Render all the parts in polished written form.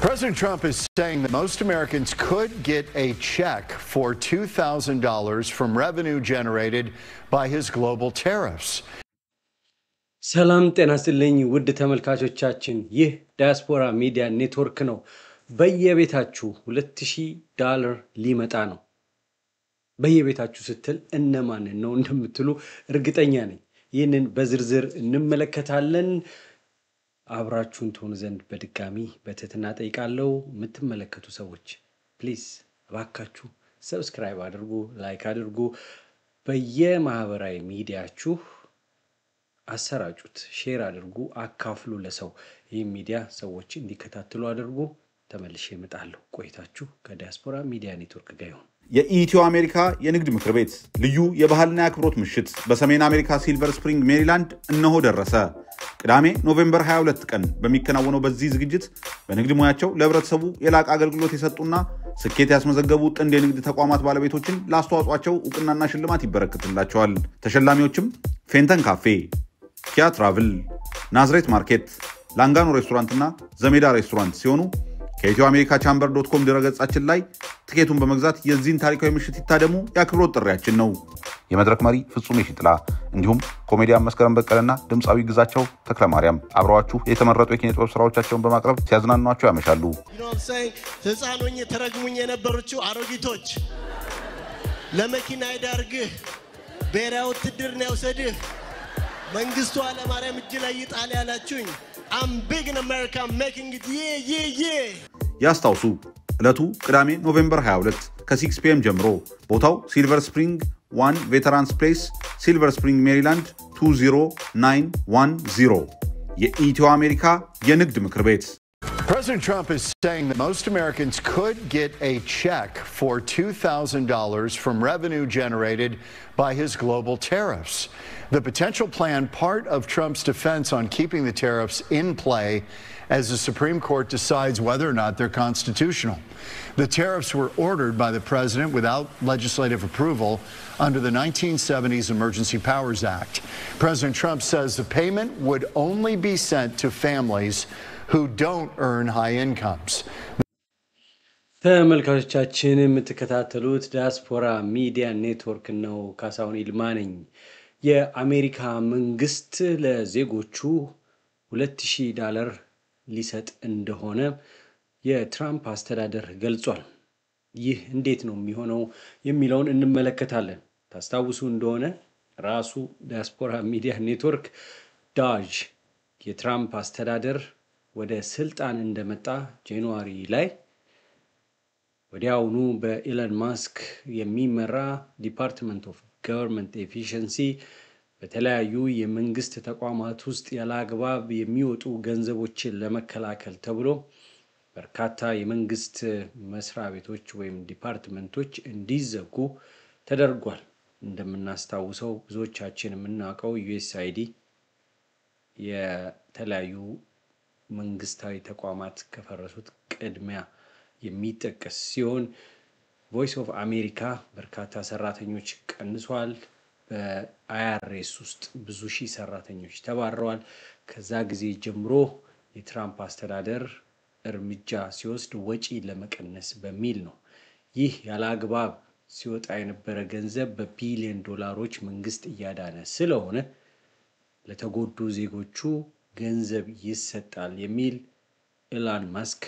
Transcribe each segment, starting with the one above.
President Trump is saying that most Americans could get a check for $2,000 from revenue generated by his global tariffs. ሰላም ጤና ይስጥልኝ ውድ ተመልካቾቻችን ይህ ዳያስፖራ ሚዲያ ኔትወርክ ነው በየቤታችሁ $2000 ሊመጣ ነው በየቤታችሁ ስትል እነማን ነው እንደምትሉ እርግጠኛ ነኝ ይህንን በዝርዝር እንመለከታለን አብራችሁን ትሆኑ ዘንድ በድጋሚ በትህትና ጠይቃለሁ የምትመለከቱ ሰዎች ፕሊዝ እባካችሁ ሰብስክራይብ አድርጉ ላይክ አድርጉ በየማህበራዊ ሚዲያችሁ አሰራጩት ሼር አድርጉ አካፍሉ ለሰው ይህ ሚዲያ ሰዎች እንዲከታተሉ አድርጉ ተመልሼ እመጣለሁ ቆይታችሁ ከዲያስፖራ ሚዲያ ኔትወርክ ጋር ይሁን የኢትዮ አሜሪካ የንግድ ምክር ቤት ልዩ የባህልና ያክብሮት ምሽት በሰሜን አሜሪካ ሲልቨር ስፕሪንግ ሜሪላንድ እነሆ ደረሰ ቅዳሜ ኖቬምበር 22 ቀን በሚከናወነው በዚህ ዝግጅት በንግድ ሙያቸው ለህብረተሰቡ የላቀ አገልግሎት የሰጡና ስኬት ያስመዘገቡ ጥንድ የንግድ ተቋማት ባለቤቶችን ላስተዋጽኦአቸው ዕውቅናና ሽልማት ይበረከትላቸዋል ተሸላሚዎችም ፌንተን ካፌ ኪያ ትራቭል ናዝሬት ማርኬት ላንጋኖ ሬስቶራንትና ዘሜዳ ሬስቶራንት ሲሆኑ ከኢትዮአሜሪካቻምበር.com ድረገጻችን ላይ ትኬቱን በመግዛት የዚህን ታሪካዊ ምሽት ይታደሙ ያክብሮት ጥሪያችን ነው የመድረክ መሪ ፍጹም ይሽጥላ እንዲሁም ኮሜዲያን መስከረም በቀለና ድምጻዊ ግዛቸው ተክለማርያም አብረዋችሁ የተመረጡ የኪነ ጥበብ ስራዎቻቸውን በማቅረብ ሲያዝናኗቸው ያመሻሉ ህፃኖኝ ተረግሙኝ የነበሩት አሮጊቶች ለመኪና ይዳርግህ ብሔራዊ ውትድርና ያውሰድህ መንግስቱ አለማርያም እጅ ላይ ይጣል ያላችሁኝ I'm big in America I'm making it yeah ያስታውሱ ዕለቱ ቅዳሜ ኖቬምበር 22 ከ6 ፒኤም ጀምሮ ቦታው ሲልቨር ስፕሪንግ 1 ቬተራንስ ፕሌስ ሲልቨር ስፕሪንግ ሜሪላንድ 20910 የኢትዮ አሜሪካ የንግድ ምክር ቤት President Trump is saying that most Americans could get a check for $2,000 from revenue generated by his global tariffs. The potential plan, part of Trump's defense on keeping the tariffs in play as the Supreme Court decides whether or not they're constitutional. The tariffs were ordered by the president without legislative approval under the 1970s Emergency Powers Act. President Trump says the payment would only be sent to families who don't earn high incomes. ተመልካቾቻችን የምትከታተሉት ዳያስፖራ ሚዲያ ኔትወርክ ነው ካሳሁን ይልማ ነኝ የአሜሪካ መንግስት ለዜጎቹ $2000 ሊሰጥ እንደሆነ የትራምፕ አስተዳደር ገልጿል ይህ እንዴት ነው የሚሆነው የሚለውን እንመለከታለን ታስታውሱ እንደሆነ ራሱ ዳያስፖራ ሚዲያ ኔትወርክ ዳጅ የትራምፕ አስተዳደር ወደ ስልጣን እንደመጣ ጃንዋሪ ላይ ወዲያውኑ በኢለን ማስክ የሚመራ ዲፓርትመንት ኦፍ ገቨርንመንት ኤፊሺየንሲ በተለያዩ የመንግስት ተቋማት ውስጥ ያላግባብ የሚወጡ ገንዘቦችን ለመከላከል ተብሎ በርካታ የመንግስት መስሪያ ቤቶች ወይም ዲፓርትመንቶች እንዲዘጉ ተደርጓል እንደምናስታውሰው ብዙዎቻችን የምናውቀው USAID የተለያዩ መንግስታዊ ተቋማት ከፈረሱት ቅድሚያ የሚጠቀስ ሲሆን ቮይስ ኦፍ አሜሪካ በርካታ ሰራተኞች ቀንሷል በአይአርኤስ ውስጥ ብዙ ሺህ ሰራተኞች ተባረዋል ከዛ ጊዜ ጀምሮ የትራምፕ አስተዳደር እርምጃ ሲወስድ ወጪ ለመቀነስ በሚል ነው ይህ ያላግባብ ሲወጣ የነበረ ገንዘብ በቢሊዮን ዶላሮች መንግስት እያዳነ ስለሆነ ለተጎዱ ዜጎቹ ገንዘብ ይሰጣል የሚል ኢላን ማስክ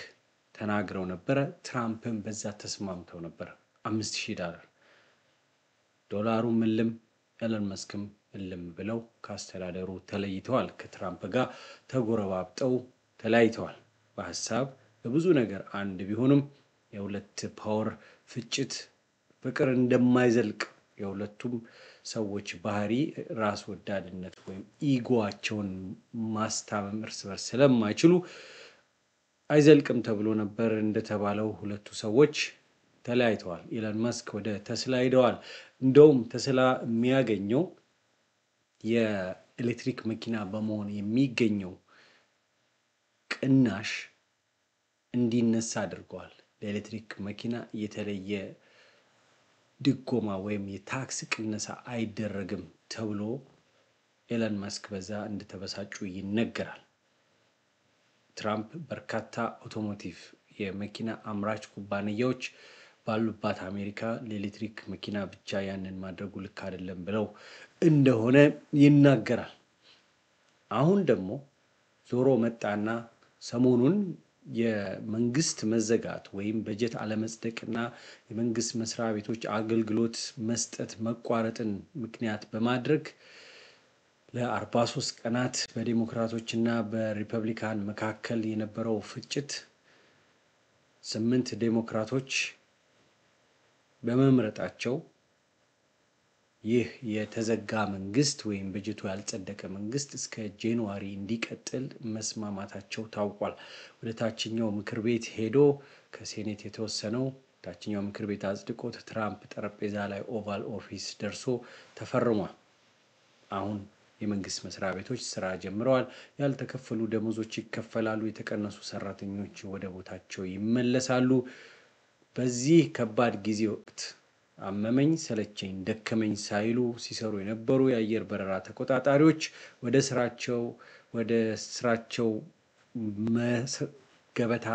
ተናግረው ነበር ትራምፕም በዛ ተስማምተው ነበር $5000 ዶላሩ ምልም ኢላን ማስክም ምልም ብለው ካስተዳደሩ ተለይተዋል ከትራምፕ ጋር ተጎረባብጠው ተለያይተዋል በሐሳብ በብዙ ነገር አንድ ቢሆንም የሁለት ፓወር ፍጭት ፍቅር እንደማይዘልቅ የሁለቱም ሰዎች ባህሪ ራስ ወዳድነት ወይም ኢጎአቸውን ማስታመም እርስ በርስ ስለማይችሉ አይዘልቅም ተብሎ ነበር እንደተባለው ሁለቱ ሰዎች ተለያይተዋል ኢላን ማስክ ወደ ተስላ ሄደዋል እንደውም ተስላ የሚያገኘው የኤሌክትሪክ መኪና በመሆን የሚገኘው ቅናሽ እንዲነሳ አድርገዋል ለኤሌክትሪክ መኪና የተለየ ድጎማ ወይም የታክስ ቅነሳ አይደረግም ተብሎ ኢላን ማስክ በዛ እንደተበሳጩ ይነገራል ትራምፕ በርካታ አውቶሞቲቭ የመኪና አምራች ኩባንያዎች ባሉባት አሜሪካ ለኤሌክትሪክ መኪና ብቻ ያንን ማድረጉ ልክ አይደለም ብለው እንደሆነ ይናገራል። አሁን ደግሞ ዞሮ መጣና ሰሞኑን የመንግስት መዘጋት ወይም በጀት አለመጽደቅና የመንግስት መስሪያ ቤቶች አገልግሎት መስጠት መቋረጥን ምክንያት በማድረግ ለ43 ቀናት በዲሞክራቶችና በሪፐብሊካን መካከል የነበረው ፍጭት 8 ዲሞክራቶች በመምረጣቸው ይህ የተዘጋ መንግስት ወይም በጀቱ ያልጸደቀ መንግስት እስከ ጃንዋሪ እንዲቀጥል መስማማታቸው ታውቋል። ወደ ታችኛው ምክር ቤት ሄዶ ከሴኔት የተወሰነው ታችኛው ምክር ቤት አጽድቆት ትራምፕ ጠረጴዛ ላይ ኦቫል ኦፊስ ደርሶ ተፈርሟል። አሁን የመንግስት መስሪያ ቤቶች ስራ ጀምረዋል። ያልተከፈሉ ደሞዞች ይከፈላሉ። የተቀነሱ ሰራተኞች ወደ ቦታቸው ይመለሳሉ። በዚህ ከባድ ጊዜ ወቅት አመመኝ ሰለቸኝ ደከመኝ ሳይሉ ሲሰሩ የነበሩ የአየር በረራ ተቆጣጣሪዎች ወደ ስራቸው ገበታ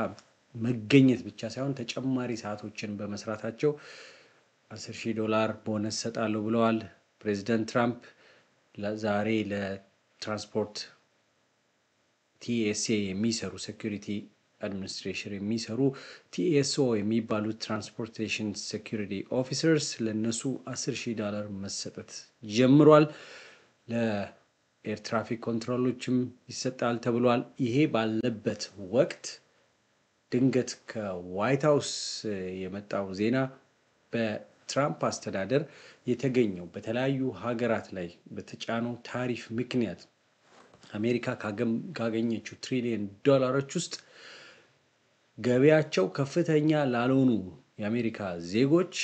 መገኘት ብቻ ሳይሆን ተጨማሪ ሰዓቶችን በመስራታቸው $10,000 ቦነስ ሰጣለሁ ብለዋል። ፕሬዚዳንት ትራምፕ ዛሬ ለትራንስፖርት TSA የሚሰሩ ሴኩሪቲ አድሚኒስትሬሽን የሚሰሩ TSO የሚባሉት ትራንስፖርቴሽን ሴኩሪቲ ኦፊሰርስ ለነሱ $10,000 መሰጠት ጀምሯል። ለኤር ትራፊክ ኮንትሮሎችም ይሰጣል ተብሏል። ይሄ ባለበት ወቅት ድንገት ከዋይት ሃውስ የመጣው ዜና በትራምፕ አስተዳደር የተገኘው በተለያዩ ሀገራት ላይ በተጫነው ታሪፍ ምክንያት አሜሪካ ካገኘችው $1 ትሪሊየን ውስጥ ገበያቸው ከፍተኛ ላልሆኑ የአሜሪካ ዜጎች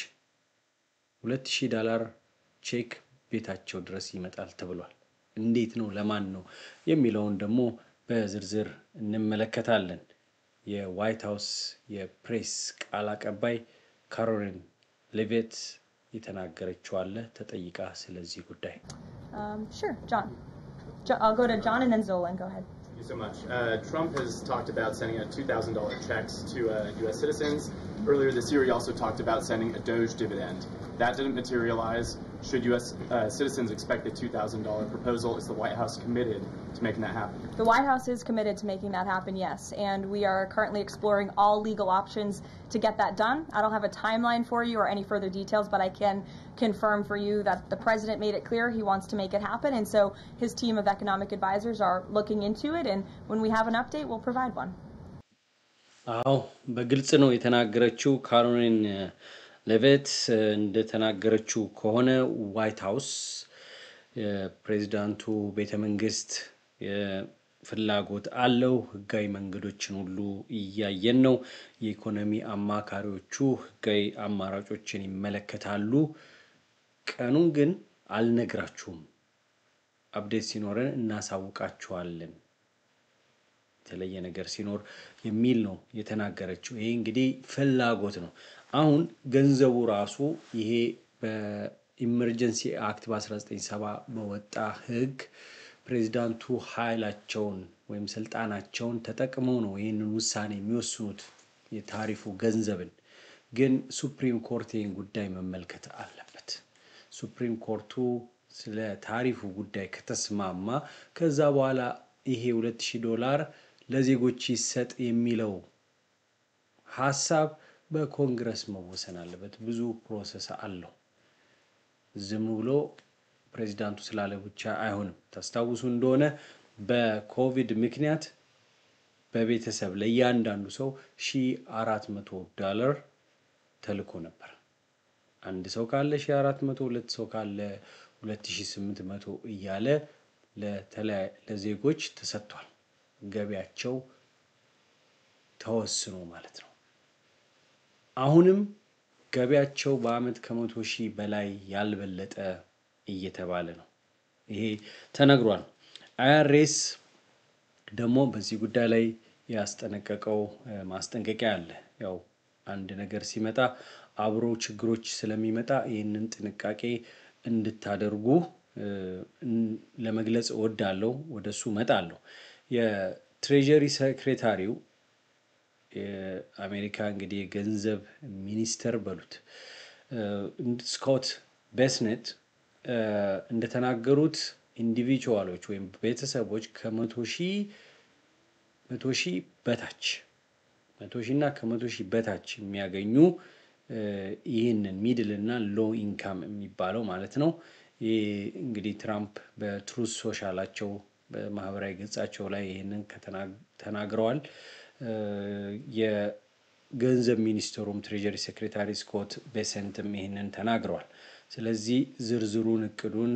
$2,000 ቼክ ቤታቸው ድረስ ይመጣል ተብሏል። እንዴት ነው ለማን ነው የሚለውን ደግሞ በዝርዝር እንመለከታለን። የዋይት ሃውስ የፕሬስ ቃል አቀባይ ካሮሊን ሌቪት የተናገረችው አለ ተጠይቃ ስለዚህ ጉዳይ Sure, John. I'll go to John and then Zolan. Go ahead. Thank you so much. Trump has talked about sending out $2,000 checks to U.S. citizens. Earlier this year, he also talked about sending a Doge dividend. That didn't materialize. Should U.S. Citizens expect the $2,000 proposal? Is the White House committed to making that happen? The White House is committed to making that happen, yes. And we are currently exploring all legal options to get that done. I don't have a timeline for you or any further details, but I can confirm for you that the president made it clear he wants to make it happen. And so his team of economic advisors are looking into it. And when we have an update, we'll provide one. አዎ በግልጽ ነው የተናገረችው ካሮሊን ሌቪት እንደተናገረችው ከሆነ ዋይት ሃውስ ፕሬዝዳንቱ ቤተ መንግስት ፍላጎት አለው ህጋዊ መንገዶችን ሁሉ እያየን ነው የኢኮኖሚ አማካሪዎቹ ህጋዊ አማራጮችን ይመለከታሉ ቀኑን ግን አልነግራችሁም አፕዴት ሲኖረን እናሳውቃችኋለን የተለየ ነገር ሲኖር የሚል ነው የተናገረችው ይሄ እንግዲህ ፍላጎት ነው አሁን ገንዘቡ ራሱ ይሄ በኢመርጀንሲ አክት በ1970 በወጣ ህግ ፕሬዝዳንቱ ኃይላቸውን ወይም ስልጣናቸውን ተጠቅመው ነው ይሄንን ውሳኔ የሚወስኑት የታሪፉ ገንዘብን ግን ሱፕሪም ኮርትን ጉዳይ መመልከት አለበት ሱፕሪም ኮርቱ ስለ ታሪፉ ጉዳይ ከተስማማ ከዛ በኋላ ይሄ $2,000 ለዜጎች ይሰጥ የሚለው ሐሳብ በኮንግረስ መወሰን አለበት ብዙ ፕሮሰስ አለው ዝም ብሎ ፕሬዝዳንቱ ስላለ ብቻ አይሆንም ታስታውሱ እንደሆነ በኮቪድ ምክንያት በቤተሰብ ለእያንዳንዱ ሰው $1,400 ተልኮ ነበር አንድ ሰው ካለ $1,400 ሁለት ሰው ካለ $2,800 እያለ ለዜጎች ተሰጥቷል ገቢያቸው ተወስኖ ማለት ነው አሁንም ገቢያቸው በአመት ከ100,000 በላይ ያልበለጠ እየተባለ ነው ይሄ ተነግሯል IRS ደግሞ በዚህ ጉዳይ ላይ ያስጠነቀቀው ማስጠንቀቂያ አለ ያው አንድ ነገር ሲመጣ አብሮ ችግሮች ስለሚመጣ ይሄንን ጥንቃቄ እንድታደርጉ ለመግለጽ ወዳለው ወደሱ መጣለው የትሬጀሪ ሴክሬታሪው የአሜሪካ እንግዲህ የገንዘብ ሚኒስተር በሉት ስኮት ቤስኔት እንደተናገሩት ኢንዲቪጁዋሎች ወይም ቤተሰቦች ከ100,000 በታች 100,000 እና ከ100,000 በታች የሚያገኙ ይህንን ሚድል እና ሎ ኢንካም የሚባለው ማለት ነው። እንግዲህ ትራምፕ በትሩዝ ሶሻላቸው በማህበራዊ ገጻቸው ላይ ይህንን ተናግረዋል። የገንዘብ ሚኒስትሩም ትሬጀሪ ሴክሬታሪ ስኮት ቤሰንትም ይህንን ተናግረዋል። ስለዚህ ዝርዝሩን እቅዱን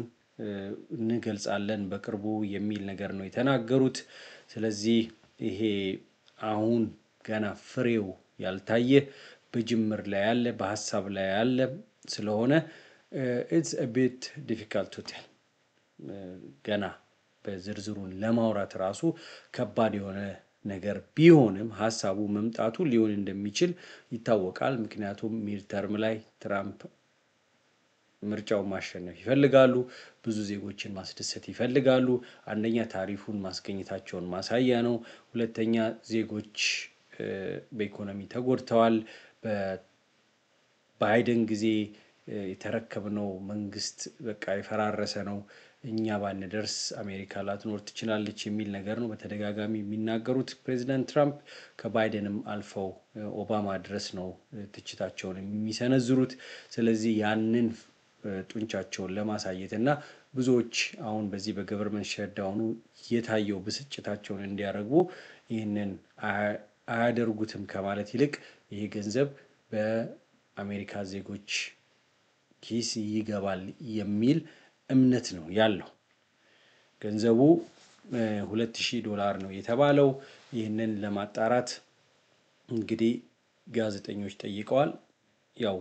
እንገልጻለን በቅርቡ የሚል ነገር ነው የተናገሩት። ስለዚህ ይሄ አሁን ገና ፍሬው ያልታየ በጅምር ላይ ያለ በሐሳብ ላይ ያለ ስለሆነ it's a bit difficult to tell ገና በዝርዝሩን ለማውራት ራሱ ከባድ የሆነ ነገር ቢሆንም ሐሳቡ መምጣቱ ሊሆን እንደሚችል ይታወቃል። ምክንያቱም ሚድተርም ላይ ትራምፕ ምርጫውን ማሸነፍ ይፈልጋሉ፣ ብዙ ዜጎችን ማስደሰት ይፈልጋሉ። አንደኛ ታሪፉን ማስገኘታቸውን ማሳያ ነው። ሁለተኛ ዜጎች በኢኮኖሚ ተጎድተዋል። በባይደን ጊዜ የተረከብነው መንግስት በቃ የፈራረሰ ነው፣ እኛ ባንደርስ አሜሪካ ላትኖር ትችላለች የሚል ነገር ነው በተደጋጋሚ የሚናገሩት ፕሬዚዳንት ትራምፕ። ከባይደንም አልፈው ኦባማ ድረስ ነው ትችታቸውን የሚሰነዝሩት። ስለዚህ ያንን ጡንቻቸውን ለማሳየት እና ብዙዎች አሁን በዚህ በገቨርንመንት ሸትዳውኑ የታየው ብስጭታቸውን እንዲያረጉ ይህንን አያደርጉትም ከማለት ይልቅ ይሄ ገንዘብ በአሜሪካ ዜጎች ኪስ ይገባል የሚል እምነት ነው ያለው። ገንዘቡ $2,000 ነው የተባለው። ይህንን ለማጣራት እንግዲህ ጋዜጠኞች ጠይቀዋል። ያው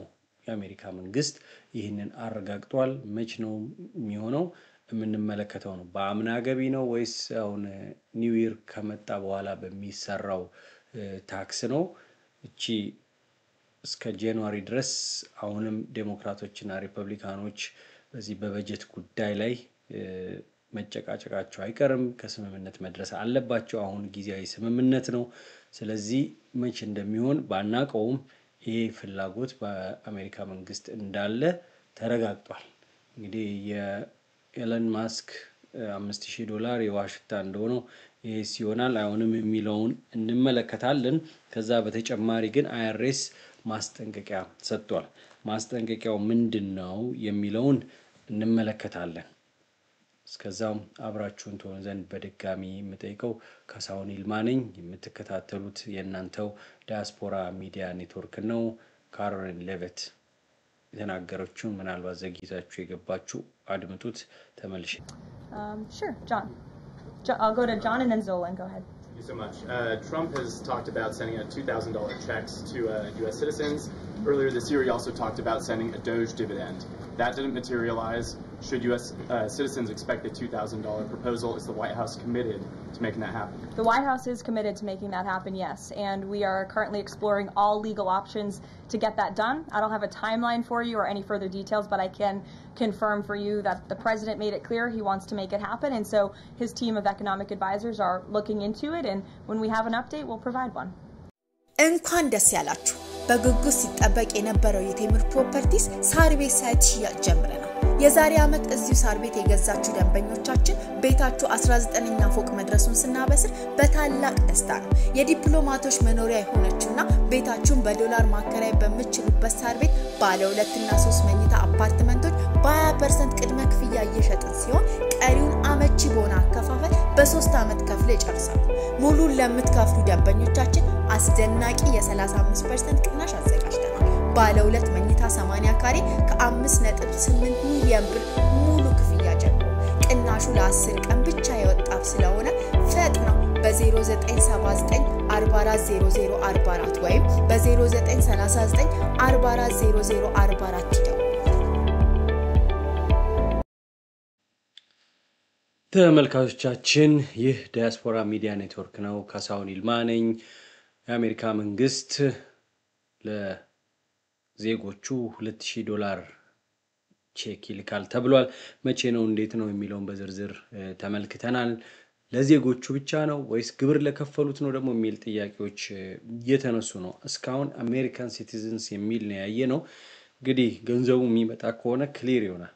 የአሜሪካ መንግስት ይህንን አረጋግጧል። መች ነው የሚሆነው? የምንመለከተው ነው። በአምና ገቢ ነው ወይስ አሁን ኒው ይር ከመጣ በኋላ በሚሰራው ታክስ ነው? እቺ እስከ ጃንዋሪ ድረስ አሁንም ዴሞክራቶችና ሪፐብሊካኖች በዚህ በበጀት ጉዳይ ላይ መጨቃጨቃቸው አይቀርም። ከስምምነት መድረስ አለባቸው። አሁን ጊዜያዊ ስምምነት ነው። ስለዚህ መች እንደሚሆን ባናቀውም ይሄ ፍላጎት በአሜሪካ መንግስት እንዳለ ተረጋግጧል። እንግዲህ የኤለን ማስክ $5,000 የዋሽታ እንደሆነው ይሄ ሲሆናል አይሆንም የሚለውን እንመለከታለን። ከዛ በተጨማሪ ግን አይአርኤስ ማስጠንቀቂያ ሰጥቷል። ማስጠንቀቂያው ምንድነው የሚለውን እንመለከታለን። እስከዛው አብራችሁን ትሆኑ ዘንድ በድጋሚ የምጠይቀው ካሳሁን ይልማ ነኝ። የምትከታተሉት የእናንተው ዲያስፖራ ሚዲያ ኔትወርክ ነው። ካሮሊን ሌቪት የተናገረችውን ምናልባት ዘግይታችሁ የገባችሁ አድምጡት። ተመልሼ Sure, John. I'll go to John and then Zolan. Go ahead. Thank you so much. Trump has talked about sending out $2,000 checks to U.S. citizens. Earlier this year, he also talked about sending a Doge dividend. That didn't materialize. Should U.S. Citizens expect the $2,000 proposal? Is the White House committed to making that happen? The White House is committed to making that happen, yes. And we are currently exploring all legal options to get that done. I don't have a timeline for you or any further details, but I can confirm for you that the president made it clear he wants to make it happen. And so his team of economic advisors are looking into it. And when we have an update, we'll provide one. እንኳን ደስ ያላችሁ። በጉጉት ሲጠበቅ የነበረው የቴምር ፕሮፐርቲስ ሳር ቤት ሳይት ሽያጭ ጀምረናል። የዛሬ ዓመት እዚሁ ሳር ቤት የገዛችሁ ደንበኞቻችን ቤታችሁ 19ኛ ፎቅ መድረሱን ስናበስር በታላቅ ደስታ ነው። የዲፕሎማቶች መኖሪያ የሆነችውና ቤታችሁን በዶላር ማከራይ በመችሉበት ሳር ቤት ባለ 2 እና 3 መኝታ አፓርትመንቶች በ20% ቅድመ ክፍያ እየሸጥን ሲሆን ቀሪውን አመቺ በሆነ አከፋፈል በ3 ዓመት ከፍለ ይጨርሳሉ። ሙሉን ለምትከፍሉ ደንበኞቻችን አስደናቂ የ35% ቅናሽ አዘጋጅተናል። ባለ 2 መኝታ 80 ካሬ ከ5.8 ሚሊዮን ብር ሙሉ ክፍያ ጀምሮ ቅናሹ ለ10 ቀን ብቻ የወጣው ስለሆነ ፈጥነው በ0979 440044 ወይም በ0939 440044 ይደውሉ። ተመልካቾቻችን ይህ ዲያስፖራ ሚዲያ ኔትወርክ ነው። ካሳሁን ይልማ ነኝ። የአሜሪካ መንግስት ለዜጎቹ $2,000 ቼክ ይልካል ተብሏል። መቼ ነው እንዴት ነው የሚለውን በዝርዝር ተመልክተናል። ለዜጎቹ ብቻ ነው ወይስ ግብር ለከፈሉት ነው ደግሞ የሚል ጥያቄዎች እየተነሱ ነው። እስካሁን አሜሪካን ሲቲዝንስ የሚል ነው ያየነው። እንግዲህ ገንዘቡ የሚመጣ ከሆነ ክሊር ይሆናል።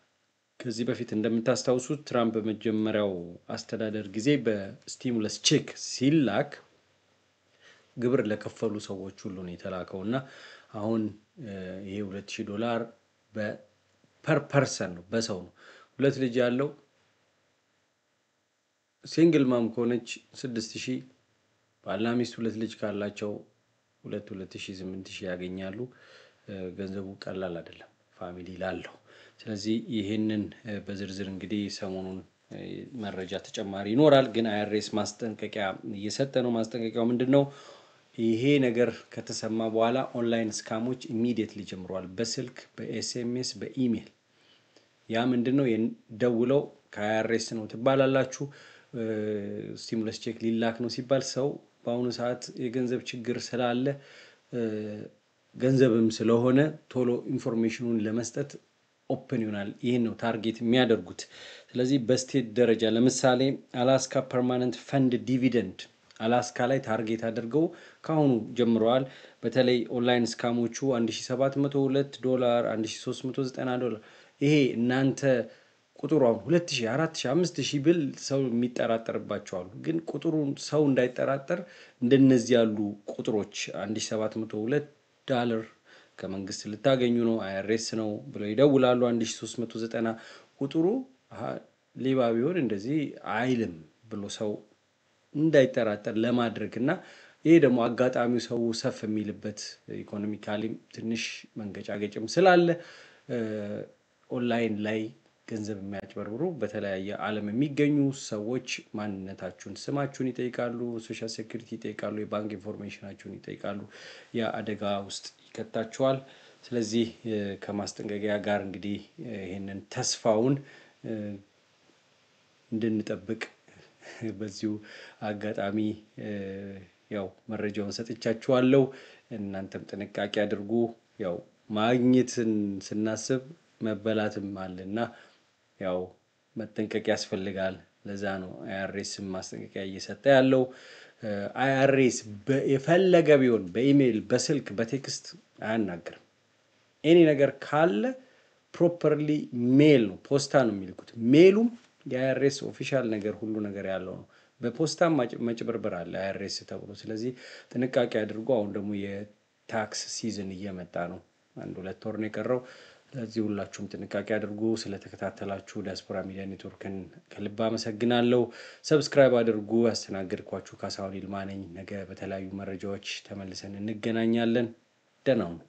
ከዚህ በፊት እንደምታስታውሱት ትራምፕ በመጀመሪያው አስተዳደር ጊዜ በስቲሙለስ ቼክ ሲላክ ግብር ለከፈሉ ሰዎች ሁሉ ነው የተላከውና አሁን ይሄ $2000 ፐር ፐርሰን ነው በሰው ነው። ሁለት ልጅ ያለው ሲንግል ማም ከሆነች 6000 ባልና ሚስት ሁለት ልጅ ካላቸው 2000 ያገኛሉ። ገንዘቡ ቀላል አይደለም ፋሚሊ ላለው። ስለዚህ ይሄንን በዝርዝር እንግዲህ ሰሞኑን መረጃ ተጨማሪ ይኖራል። ግን አይአርኤስ ማስጠንቀቂያ እየሰጠ ነው። ማስጠንቀቂያው ምንድነው? ይሄ ነገር ከተሰማ በኋላ ኦንላይን ስካሞች ኢሚዲየትሊ ጀምረዋል። በስልክ በኤስኤምኤስ በኢሜል። ያ ምንድነው? ደውለው ከአይአርኤስ ነው ትባላላችሁ ስቲሙለስ ቼክ ሊላክ ነው ሲባል ሰው በአሁኑ ሰዓት የገንዘብ ችግር ስላለ ገንዘብም ስለሆነ ቶሎ ኢንፎርሜሽኑን ለመስጠት ኦፕን ይሆናል። ይሄን ነው ታርጌት የሚያደርጉት። ስለዚህ በስቴት ደረጃ ለምሳሌ አላስካ ፐርማነንት ፈንድ ዲቪደንድ አላስካ ላይ ታርጌት አድርገው ካሁኑ ጀምረዋል። በተለይ ኦንላይን ስካሞቹ $1702 $1390 ይሄ እናንተ ቁጥሩ 2000 4000 5000 ብል ሰው የሚጠራጠርባቸው አሉ። ግን ቁጥሩን ሰው እንዳይጠራጠር እንደነዚህ ያሉ ቁጥሮች $1302 ከመንግስት ልታገኙ ነው አይአርኤስ ነው ብለው ይደውላሉ። 1390 ቁጥሩ ሌባ ቢሆን እንደዚህ አይልም ብሎ ሰው እንዳይጠራጠር ለማድረግና ይሄ ደግሞ አጋጣሚው ሰው ሰፍ የሚልበት ኢኮኖሚካሊ ትንሽ መንገጫገጭም ስላለ ኦንላይን ላይ ገንዘብ የሚያጭበረብሩ በተለያየ ዓለም የሚገኙ ሰዎች ማንነታችሁን ስማችሁን ይጠይቃሉ፣ ሶሻል ሴኩሪቲ ይጠይቃሉ፣ የባንክ ኢንፎርሜሽናችሁን ይጠይቃሉ። ያ አደጋ ውስጥ ይከታችኋል። ስለዚህ ከማስጠንቀቂያ ጋር እንግዲህ ይሄንን ተስፋውን እንድንጠብቅ በዚሁ አጋጣሚ ያው መረጃውን ሰጥቻችኋለሁ። እናንተም ጥንቃቄ አድርጉ። ያው ማግኘትን ስናስብ መበላትም አለና ያው መጠንቀቅ ያስፈልጋል። ለዛ ነው አይአርኤስ ማስጠንቀቂያ እየሰጠ ያለው። አይአርኤስ የፈለገ ቢሆን በኢሜል በስልክ በቴክስት አያናግርም። ኤኒ ነገር ካለ ፕሮፐርሊ ሜል ነው ፖስታ ነው የሚልኩት። ሜሉም የአይአርኤስ ኦፊሻል ነገር ሁሉ ነገር ያለው ነው። በፖስታ መጭበርበር አለ አይአርኤስ ተብሎ። ስለዚህ ጥንቃቄ አድርጉ። አሁን ደግሞ የታክስ ሲዝን እየመጣ ነው። 1-2 ወር ነው የቀረው። ስለዚህ ሁላችሁም ጥንቃቄ አድርጉ። ስለተከታተላችሁ ዲያስፖራ ሚዲያ ኔትወርክን ከልብ አመሰግናለሁ። ሰብስክራይብ አድርጉ። ያስተናገድኳችሁ ካሳሁን ይልማ ነኝ። ነገ በተለያዩ መረጃዎች ተመልሰን እንገናኛለን። ደህና ሁኑ።